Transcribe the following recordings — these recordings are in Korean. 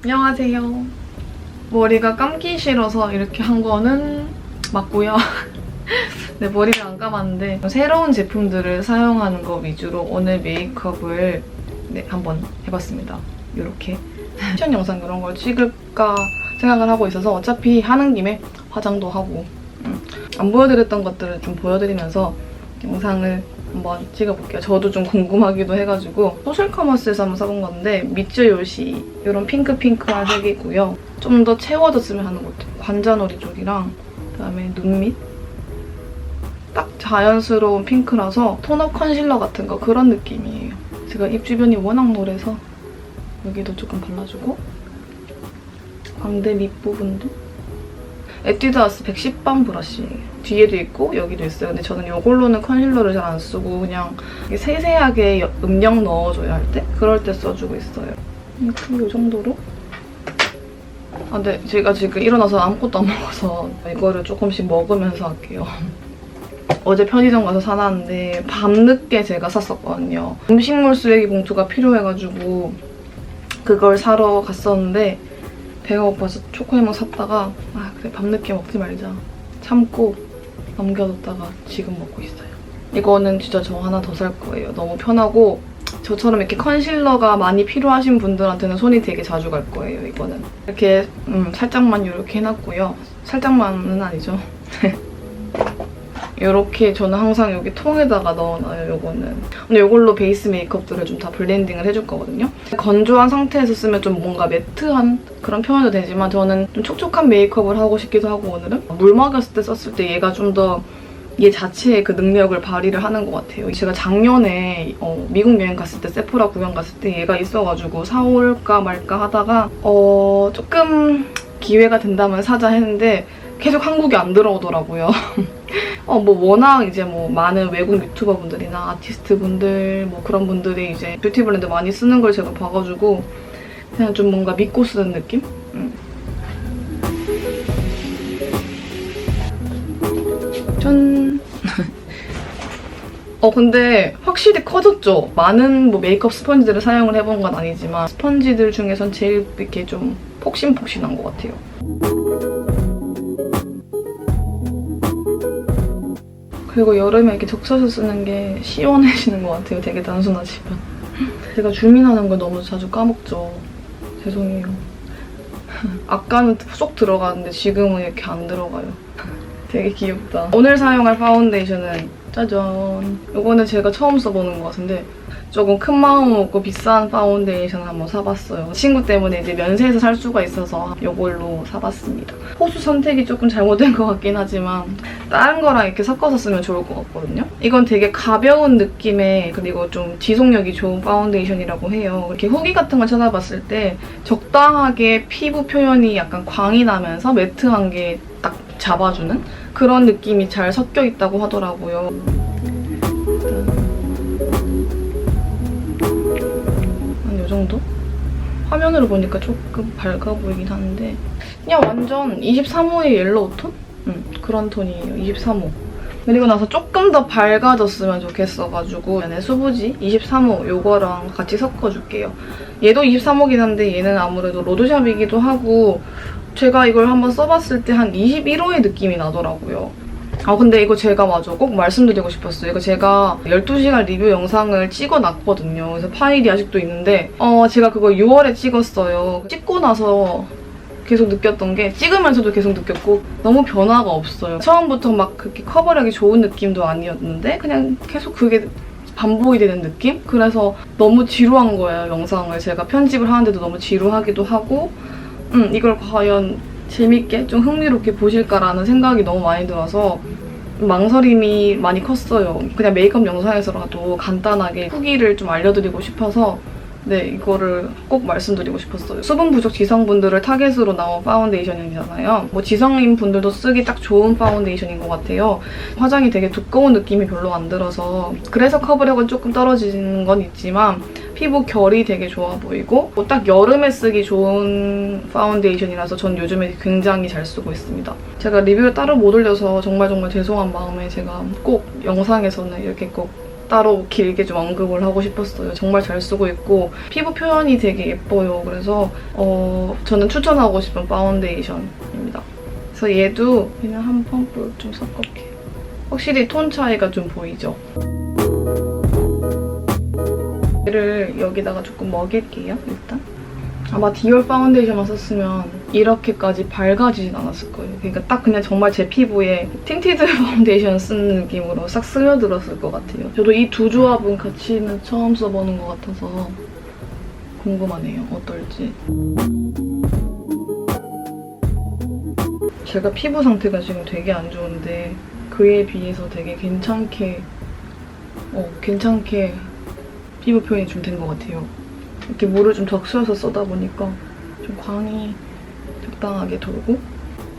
안녕하세요. 머리가 감기 싫어서 이렇게 한 거는 맞고요. 네, 머리를 안 감았는데 새로운 제품들을 사용하는 거 위주로 오늘 메이크업을 한번 해봤습니다. 이렇게 패션 영상 이런 걸 찍을까 생각을 하고 있어서 어차피 하는 김에 화장도 하고 안 보여드렸던 것들을 좀 보여드리면서 영상을 한번 찍어볼게요. 저도 좀 궁금하기도 해가지고 소셜커머스에서 한번 사본 건데 미쯔요시 이런 핑크한 색이고요. 좀 더 채워졌으면 하는 것들 관자놀이 쪽이랑 그다음에 눈밑 딱 자연스러운 핑크라서 톤업 컨실러 같은 거 그런 느낌이에요. 제가 입 주변이 워낙 노래서 여기도 조금 발라주고 광대 밑부분도 에뛰드하우스 110번 브러쉬예요. 뒤에도 있고 여기도 있어요. 근데 저는 이걸로는 컨실러를 잘 안 쓰고 그냥 세세하게 음영 넣어줘야 할 때? 그럴 때 써주고 있어요. 이 정도로? 아, 근데 제가 지금 일어나서 아무것도 안 먹어서 이거를 조금씩 먹으면서 할게요. 어제 편의점 가서 사놨는데 밤늦게 제가 샀었거든요. 음식물 쓰레기 봉투가 필요해가지고 그걸 사러 갔었는데 배가 고파서 초코해먹 샀다가 아 그래 밤늦게 먹지 말자 참고 넘겨뒀다가 지금 먹고 있어요. 이거는 진짜 저 하나 더 살 거예요. 너무 편하고 저처럼 이렇게 컨실러가 많이 필요하신 분들한테는 손이 되게 자주 갈 거예요. 이거는 이렇게 살짝만 이렇게 해놨고요. 살짝만은 아니죠. 이렇게 저는 항상 여기 통에다가 넣어놔요, 이거는. 근데 이걸로 베이스 메이크업들을 좀 다 블렌딩을 해줄 거거든요. 건조한 상태에서 쓰면 좀 뭔가 매트한 그런 표현도 되지만 저는 좀 촉촉한 메이크업을 하고 싶기도 하고 오늘은 물 먹였을 때 썼을 때 얘가 좀 더 얘 자체의 그 능력을 발휘를 하는 것 같아요. 제가 작년에 미국 여행 갔을 때 세포라 구경 갔을 때 얘가 있어가지고 사올까 말까 하다가 조금 기회가 된다면 사자 했는데 계속 한국에 안 들어오더라고요. 뭐 워낙 이제 뭐 많은 외국 유튜버 분들이나 아티스트 분들 뭐 그런 분들이 이제 뷰티 브랜드 많이 쓰는 걸 제가 봐가지고 그냥 좀 뭔가 믿고 쓰는 느낌? 짠! 근데 확실히 커졌죠? 많은 뭐 메이크업 스펀지들을 사용을 해본 건 아니지만 스펀지들 중에선 제일 이렇게 좀 폭신폭신한 것 같아요. 그리고 여름에 이렇게 적셔서 쓰는 게 시원해지는 것 같아요. 되게 단순하지만. 제가 줌인하는 걸 너무 자주 까먹죠. 죄송해요. 아까는 쏙 들어가는데 지금은 이렇게 안 들어가요. 되게 귀엽다. 오늘 사용할 파운데이션은 짜잔! 이거는 제가 처음 써보는 것 같은데 조금 큰 마음 먹고 비싼 파운데이션을 한번 사봤어요. 친구 때문에 이제 면세에서 살 수가 있어서 이걸로 사봤습니다. 호수 선택이 조금 잘못된 것 같긴 하지만 다른 거랑 이렇게 섞어서 쓰면 좋을 것 같거든요. 이건 되게 가벼운 느낌의 그리고 좀 지속력이 좋은 파운데이션이라고 해요. 이렇게 후기 같은 걸 찾아봤을 때 적당하게 피부 표현이 약간 광이 나면서 매트한 게 딱 잡아주는 그런 느낌이 잘 섞여 있다고 하더라고요. 이 정도? 화면으로 보니까 조금 밝아 보이긴 하는데 그냥 완전 23호의 옐로우 톤? 그런 톤이에요. 23호. 그리고 나서 조금 더 밝아졌으면 좋겠어가지고 얘네 수부지 23호 요거랑 같이 섞어줄게요. 얘도 23호긴 한데 얘는 아무래도 로드샵이기도 하고 제가 이걸 한번 써봤을 때 한 21호의 느낌이 나더라고요. 근데 이거 제가 꼭 말씀드리고 싶었어요. 이거 제가 12시간 리뷰 영상을 찍어놨거든요. 그래서 파일이 아직도 있는데 제가 그거 6월에 찍었어요. 찍고 나서 계속 느꼈던 게 찍으면서도 계속 느꼈고 너무 변화가 없어요. 처음부터 막 그렇게 커버력이 좋은 느낌도 아니었는데 그냥 계속 그게 반복이 되는 느낌? 그래서 너무 지루한 거예요, 영상을. 제가 편집을 하는데도 너무 지루하기도 하고 이걸 과연 재밌게 좀 흥미롭게 보실까라는 생각이 너무 많이 들어서 망설임이 많이 컸어요. 그냥 메이크업 영상에서라도 간단하게 후기를 좀 알려드리고 싶어서 이거를 꼭 말씀드리고 싶었어요. 수분 부족 지성분들을 타겟으로 나온 파운데이션이잖아요. 뭐 지성인 분들도 쓰기 딱 좋은 파운데이션인 것 같아요. 화장이 되게 두꺼운 느낌이 별로 안 들어서 그래서 커버력은 조금 떨어지는 건 있지만 피부 결이 되게 좋아 보이고 딱 여름에 쓰기 좋은 파운데이션이라서 전 요즘에 굉장히 잘 쓰고 있습니다. 제가 리뷰를 따로 못 올려서 정말 죄송한 마음에 제가 꼭 영상에서는 이렇게 꼭 따로 길게 좀 언급을 하고 싶었어요. 정말 잘 쓰고 있고 피부 표현이 되게 예뻐요. 그래서 저는 추천하고 싶은 파운데이션입니다. 그래서 얘도 그냥 한 펌프 좀 섞을게요. 확실히 톤 차이가 좀 보이죠? 얘를 여기다가 조금 먹일게요, 일단. 아마 디올 파운데이션만 썼으면 이렇게까지 밝아지진 않았을 거예요. 그러니까 딱 그냥 정말 제 피부에 틴티드 파운데이션 쓰는 느낌으로 싹 스며들었을 것 같아요. 저도 이 두 조합은 같이는 처음 써보는 것 같아서 궁금하네요, 어떨지. 제가 피부 상태가 지금 되게 안 좋은데 그에 비해서 되게 괜찮게 피부 표현이 좀 된 것 같아요. 이렇게 물을 좀 적셔서 쓰다 보니까 좀 광이 적당하게 돌고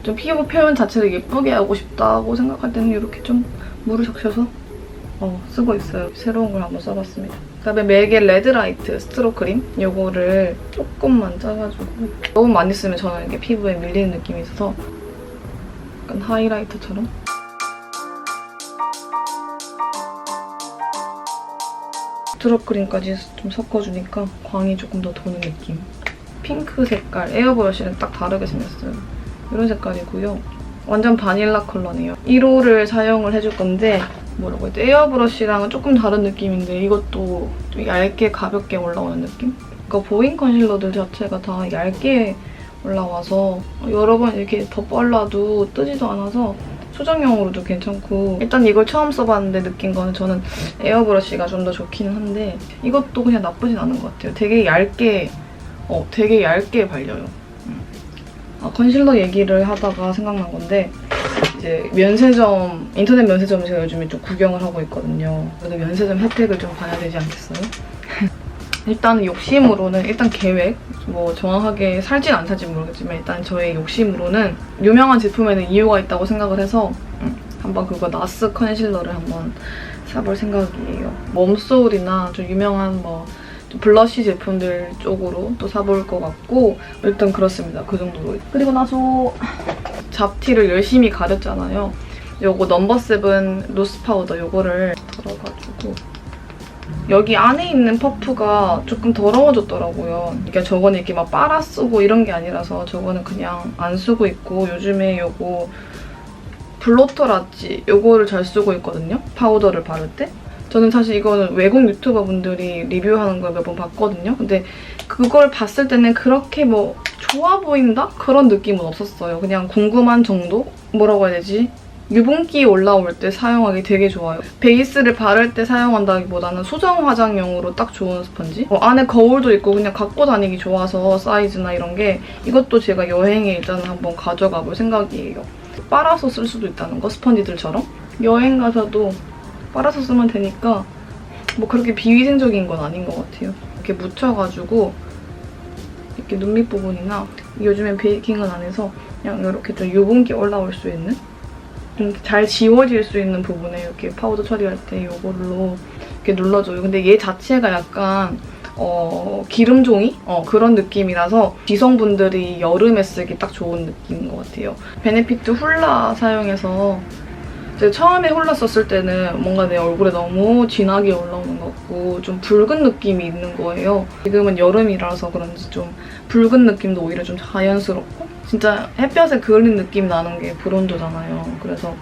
좀 피부 표현 자체를 예쁘게 하고 싶다고 생각할 때는 이렇게 좀 물을 적셔서 쓰고 있어요. 새로운 걸 한번 써봤습니다. 그다음에 맥의 레드라이트 스트로 크림 이거를 조금만 짜가지고 너무 많이 쓰면 저는 이게 피부에 밀리는 느낌이 있어서 약간 하이라이터처럼 스트로 크림까지 좀 섞어주니까 광이 조금 더 도는 느낌. 핑크 색깔 에어브러쉬는 딱 다르게 생겼어요. 이런 색깔이고요. 완전 바닐라 컬러네요. 1호를 사용을 해줄 건데 뭐라고 해야 돼? 에어브러쉬랑은 조금 다른 느낌인데 이것도 좀 얇게 가볍게 올라오는 느낌? 그러니까 보잉 컨실러들 자체가 다 얇게 올라와서 여러 번 이렇게 덧발라도 뜨지도 않아서 수정용으로도 괜찮고 일단 이걸 처음 써봤는데 느낀 거는 저는 에어브러쉬가 좀 더 좋기는 한데 이것도 그냥 나쁘진 않은 것 같아요. 되게 얇게 발려요. 컨실러 얘기를 하다가 생각난 건데 이제 면세점, 인터넷 면세점 제가 요즘에 좀 구경을 하고 있거든요. 그래서 면세점 혜택을 좀 봐야 되지 않겠어요? 일단 욕심으로는 일단 계획, 뭐 정확하게 살진 안 살지 모르겠지만 일단 저의 욕심으로는 유명한 제품에는 이유가 있다고 생각을 해서 한번 그거 나스 컨실러를 한번 사볼 생각이에요. 웜소울이나 좀 유명한 좀 블러쉬 제품들 쪽으로 또 사볼 것 같고 일단 그렇습니다. 그 정도로. 그리고 나서 잡티를 열심히 가렸잖아요. 요거 넘버 7 로스 파우더 요거를 덜어가지고 여기 안에 있는 퍼프가 조금 더러워졌더라고요. 그러니까 저거는 이렇게 막 빨아 쓰고 이런 게 아니라서 저거는 그냥 안 쓰고 있고 요즘에 요거 블로터라지 요거를 잘 쓰고 있거든요. 파우더를 바를 때. 저는 사실 이거는 외국 유튜버 분들이 리뷰하는 걸 몇 번 봤거든요. 근데 그걸 봤을 때는 그렇게 뭐 좋아 보인다? 그런 느낌은 없었어요. 그냥 궁금한 정도? 뭐라고 해야 되지? 유분기 올라올 때 사용하기 되게 좋아요. 베이스를 바를 때 사용한다기보다는 수정 화장용으로 딱 좋은 스펀지? 안에 거울도 있고 그냥 갖고 다니기 좋아서 사이즈나 이런 게 이것도 제가 여행에 일단 한번 가져가 볼 생각이에요. 빨아서 쓸 수도 있다는 거, 스펀지들처럼. 여행 가서도 빨아서 쓰면 되니까 뭐 그렇게 비위생적인 건 아닌 것 같아요. 이렇게 묻혀가지고 이렇게 눈 밑 부분이나 요즘엔 베이킹은 안 해서 그냥 이렇게 좀 유분기 올라올 수 있는 좀 잘 지워질 수 있는 부분에 이렇게 파우더 처리할 때 이걸로 이렇게 눌러줘요. 근데 얘 자체가 약간 기름종이? 그런 느낌이라서 지성분들이 여름에 쓰기 딱 좋은 느낌인 것 같아요. 베네피트 훌라 사용해서 제가 처음에 훌라 썼을 때는 뭔가 내 얼굴에 너무 진하게 올라오는 것 같고 좀 붉은 느낌이 있는 거예요. 지금은 여름이라서 그런지 좀 붉은 느낌도 오히려 좀 자연스럽고 진짜 햇볕에 그을린 느낌 나는 게 브론저잖아요. 그래서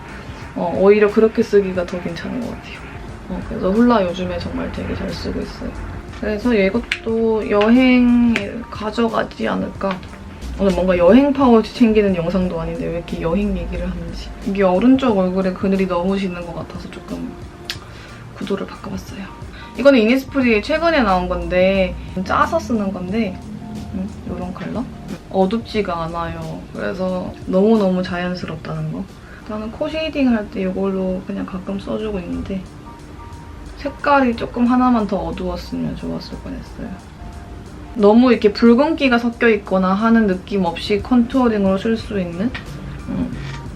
오히려 그렇게 쓰기가 더 괜찮은 것 같아요. 그래서 훌라 요즘에 정말 되게 잘 쓰고 있어요. 그래서 이것도 여행에 가져가지 않을까. 오늘 뭔가 여행 파우치 챙기는 영상도 아닌데 왜 이렇게 여행 얘기를 하는지. 이게 오른쪽 얼굴에 그늘이 너무 지는 것 같아서 조금 구도를 바꿔봤어요. 이거는 이니스프리 최근에 나온 건데 짜서 쓰는 건데 이런 컬러? 어둡지가 않아요. 그래서 너무너무 자연스럽다는 거. 나는 코 쉐이딩 할 때 이걸로 그냥 가끔 써주고 있는데 색깔이 조금 하나만 더 어두웠으면 좋았을 뻔했어요. 너무 이렇게 붉은기가 섞여 있거나 하는 느낌 없이 컨투어링으로 쓸 수 있는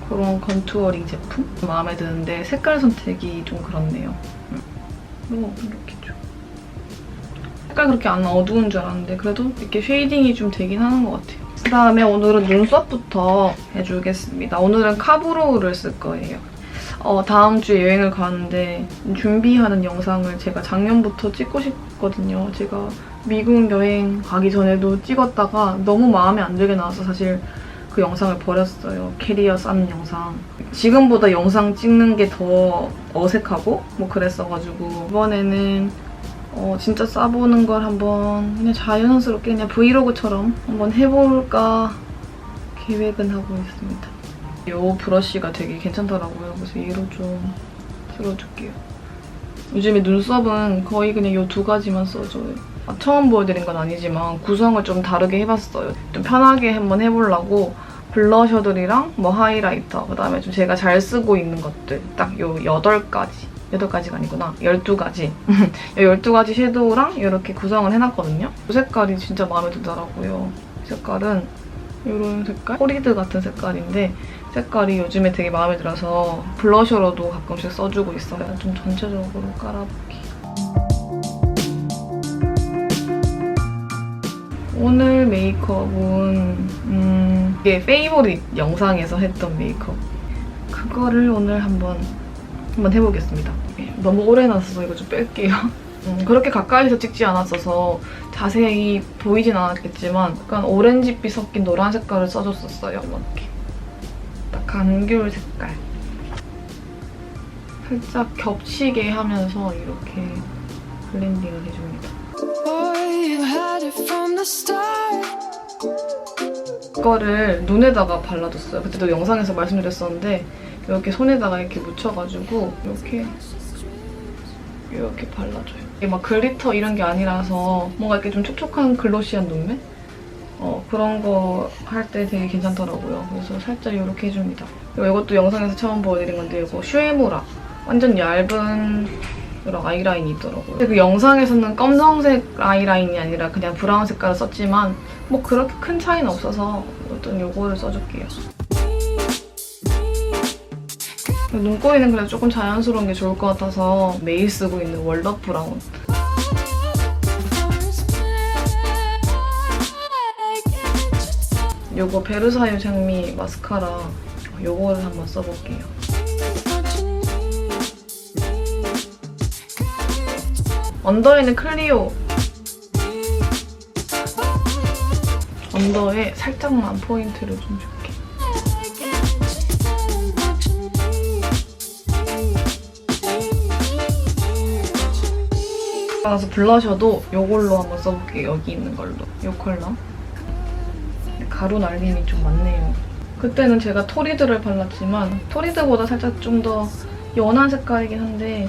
그런 컨투어링 제품? 마음에 드는데 색깔 선택이 좀 그렇네요. 이렇게 좀. 색깔 그렇게 안 어두운 줄 알았는데 그래도 이렇게 쉐이딩이 좀 되긴 하는 것 같아요. 그다음에 오늘은 눈썹부터 해주겠습니다. 오늘은 카브로우를 쓸 거예요. 다음 주에 여행을 가는데 준비하는 영상을 제가 작년부터 찍고 싶거든요. 제가 미국 여행 가기 전에도 찍었다가 너무 마음에 안 들게 나와서 사실 그 영상을 버렸어요. 캐리어 싸는 영상. 지금보다 영상 찍는 게 더 어색하고 뭐 그랬어가지고 이번에는 진짜 싸보는 걸 한번 그냥 자연스럽게 그냥 브이로그처럼 한번 해볼까 계획은 하고 있습니다. 이 브러쉬가 되게 괜찮더라고요. 그래서 얘로 좀 쓸어줄게요. 요즘에 눈썹은 거의 그냥 이 두 가지만 써줘요. 처음 보여드린 건 아니지만 구성을 좀 다르게 해봤어요. 좀 편하게 한번 해보려고 블러셔들이랑 뭐 하이라이터, 그다음에 좀 제가 잘 쓰고 있는 것들 딱 요 8가지가 아니구나. 12가지. 12가지 섀도우랑 이렇게 구성을 해놨거든요. 이 색깔이 진짜 마음에 들더라고요. 이 색깔은 이런 색깔? 코리드 같은 색깔인데 색깔이 요즘에 되게 마음에 들어서 블러셔로도 가끔씩 써주고 있어요. 좀 전체적으로 깔아볼게요. 오늘 메이크업은 이게 페이보릿 영상에서 했던 메이크업. 그거를 오늘 한번 해보겠습니다. 너무 오래 놨어서 이거 좀 뺄게요. 그렇게 가까이서 찍지 않았어서 자세히 보이진 않았겠지만 약간 오렌지빛 섞인 노란 색깔을 써줬었어요. 이렇게 딱 감귤 색깔. 살짝 겹치게 하면서 이렇게 블렌딩을 해줍니다. 이거를 눈에다가 발라줬어요. 그때도 영상에서 말씀드렸었는데 이렇게 손에다가 이렇게 묻혀가지고 이렇게 발라줘요. 이게 막 글리터 이런 게 아니라서 뭔가 이렇게 좀 촉촉한 글로시한 눈매? 그런 거 할 때 되게 괜찮더라고요. 그래서 살짝 이렇게 해줍니다. 그리고 이것도 영상에서 처음 보여드린 건데 이거 슈에무라. 완전 얇은 이런 아이라인이 있더라고요. 근데 그 영상에서는 검정색 아이라인이 아니라 그냥 브라운 색깔을 썼지만 뭐 그렇게 큰 차이는 없어서 일단 이거를 써줄게요. 눈꼬리는 그래도 조금 자연스러운 게 좋을 것 같아서 매일 쓰고 있는 월더 브라운. 요거 베르사유 장미 마스카라 요거를 한번 써볼게요. 언더에는 클리오. 언더에 살짝만 포인트를 좀 줄게. 그래서 블러셔도 이걸로 한번 써볼게요. 여기 있는 걸로. 이 컬러. 가루 날림이 좀 많네요. 그때는 제가 토리드를 발랐지만 토리드보다 살짝 좀 더 연한 색깔이긴 한데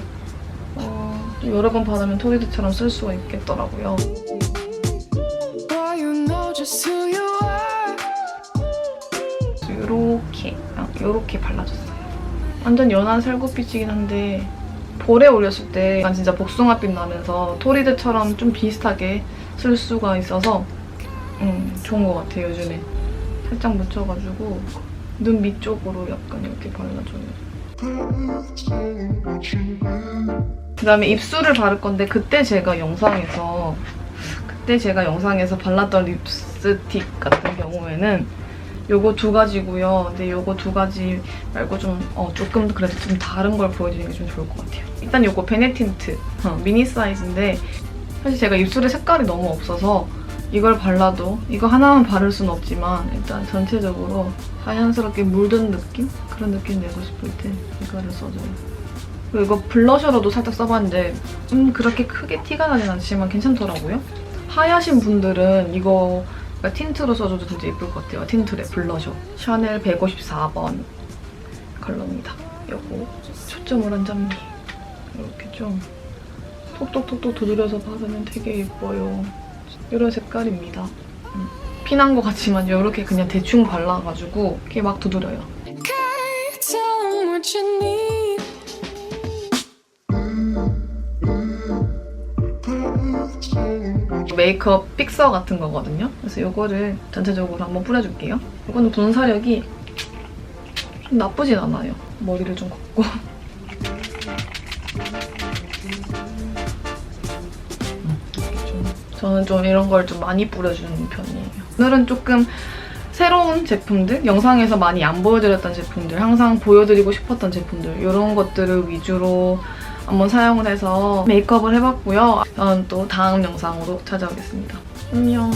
좀 여러 번 바르면 토리드처럼 쓸 수가 있겠더라고요. 이렇게 발라줬어요. 완전 연한 살구빛이긴 한데 볼에 올렸을 때 진짜 복숭아빛 나면서 토리드처럼 좀 비슷하게 쓸 수가 있어서 좋은 것 같아요, 요즘에. 살짝 묻혀가지고 눈 밑쪽으로 약간 이렇게 발라줘요. 그다음에 입술을 바를 건데 그때 제가 영상에서 발랐던 립스틱 같은 경우에는 요거 2가지고요. 근데 요거 2가지 말고 조금 그래도 좀 다른 걸 보여드리는 게 좀 좋을 것 같아요. 일단 요거 베네틴트 미니 사이즈인데 사실 제가 입술에 색깔이 너무 없어서 이걸 발라도 이거 하나만 바를 순 없지만 일단 전체적으로 자연스럽게 물든 느낌? 그런 느낌 내고 싶을 때 이거를 써줘요. 그리고 이거 블러셔로도 살짝 써봤는데 그렇게 크게 티가 나진 않지만 괜찮더라고요. 하얗신 분들은 이거 틴트로 써줘도 진짜 예쁠 것 같아요. 틴트래 블러셔. 샤넬 154번 컬러입니다. 요거 초점을 한 장미. 이렇게 좀 톡톡톡톡 두드려서 바르면 되게 예뻐요. 이런 색깔입니다. 피난 것 같지만 이렇게 그냥 대충 발라가지고 이렇게 막 두드려요. 메이크업 픽서 같은 거거든요. 그래서 이거를 전체적으로 한번 뿌려줄게요. 이거는 분사력이 좀 나쁘진 않아요. 머리를 좀 걷고. 저는 좀 이런 걸 좀 많이 뿌려주는 편이에요. 오늘은 조금 새로운 제품들, 영상에서 많이 안 보여드렸던 제품들, 항상 보여드리고 싶었던 제품들 이런 것들을 위주로 한번 사용을 해서 메이크업을 해봤고요. 저는 또 다음 영상으로 찾아오겠습니다. 안녕.